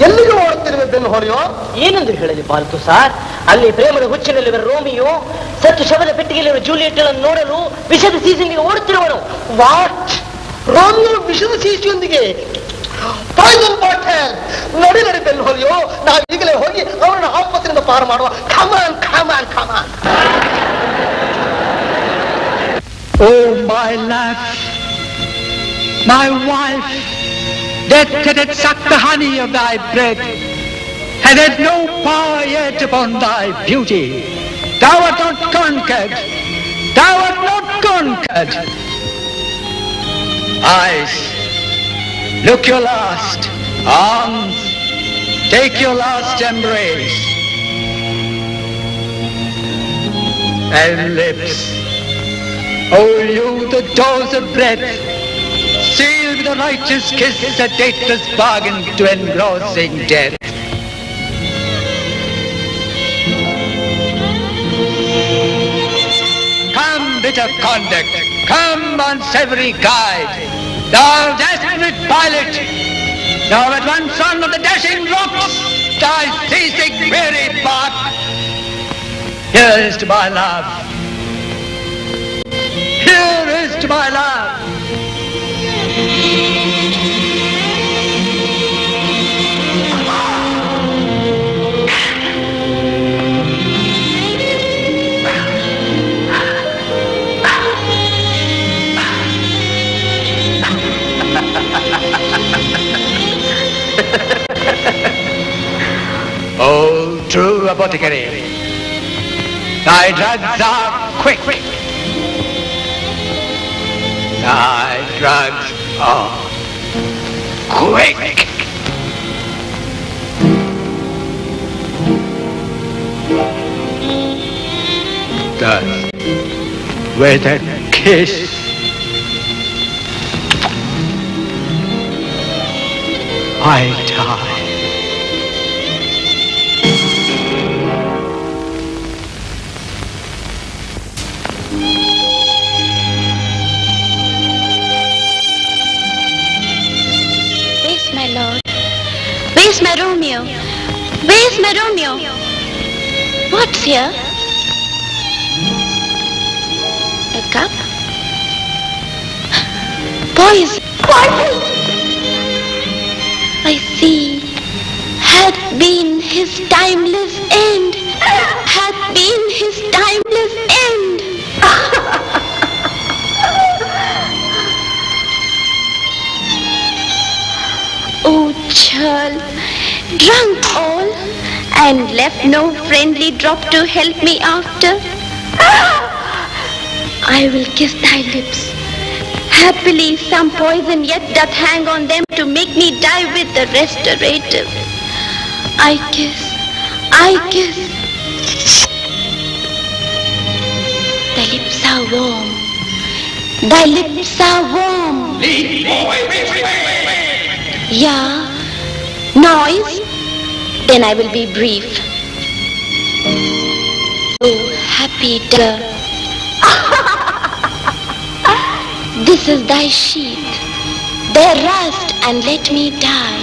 ಎಲ್ಲಿಗೆ ಓಡುತ್ತಿರುವೆ ಬೆನ್ಹೊಳೆಯೋ? ಏನೆಂದು ಹೇಳಲಿ ಬಾಲ್ಕು ಸಾರ್, ಅಲ್ಲಿ ಪ್ರೇಮದ ಹುಚ್ಚಿನಲ್ಲಿರುವ ರೋಮಿಯೋ ಸತ್ತು ಶವದ ಪೆಟ್ಟಿಗೆಯಲ್ಲಿರುವ ಜೂಲಿಯೆಟ್ ಅನ್ನು ನೋಡಲು ವಿಷದ ಸೀಸೆಗೆ ಓಡುತ್ತಿರುವನು. ವಾಟ್? ರೋಮಿಯೋ ವಿಷದ ಸೀಸೆಯೊಂದಿಗೆ? Poisson bottle! ನಡಿ ನಡಿ ಬೆನ್ಹೊಳೆಯೋ, ನಾವು ಈಗಲೇ ಹೋಗಿ ಅವರನ್ನು ಆಪತ್ತಿನಿಂದ ಪಾರು ಮಾಡುವ. ಕಮಾನ್ ಕಮಾನ್ ಕಮಾನ್. Oh, my love, my wife, that had sucked the honey of thy breath, and had no power yet upon thy beauty. Thou art not conquered, thou art not conquered. Eyes, look your last. Arms, take your last embrace. And lips, oh, you, the doors of breath, sealed with a righteous kiss, a dateless bargain to engrossing death. Come, bitter conduct, come, unsavory guide, thou desperate pilot, thou at once son of the dashing rocks, thy seasick weary bark. Here is to my love. Here is to my love. Oh, true apothecary, thy drugs are quick. Thy drugs are quick. Thus, with a kiss, I die. Where's my Romeo? Where's my Romeo? What's here? A cup? Poison! Poison! I see. Hath been his timeless end. Hath been his timeless end. Oh, churl, drunk all, and left no friendly drop to help me after. I will kiss thy lips. Happily some poison yet doth hang on them to make me die with the restorative. I kiss. Thy lips are warm. Thy lips are warm. Yeah. Noise? Then I will be brief. Oh, happy dear. This is thy sheath. There rust and let me die.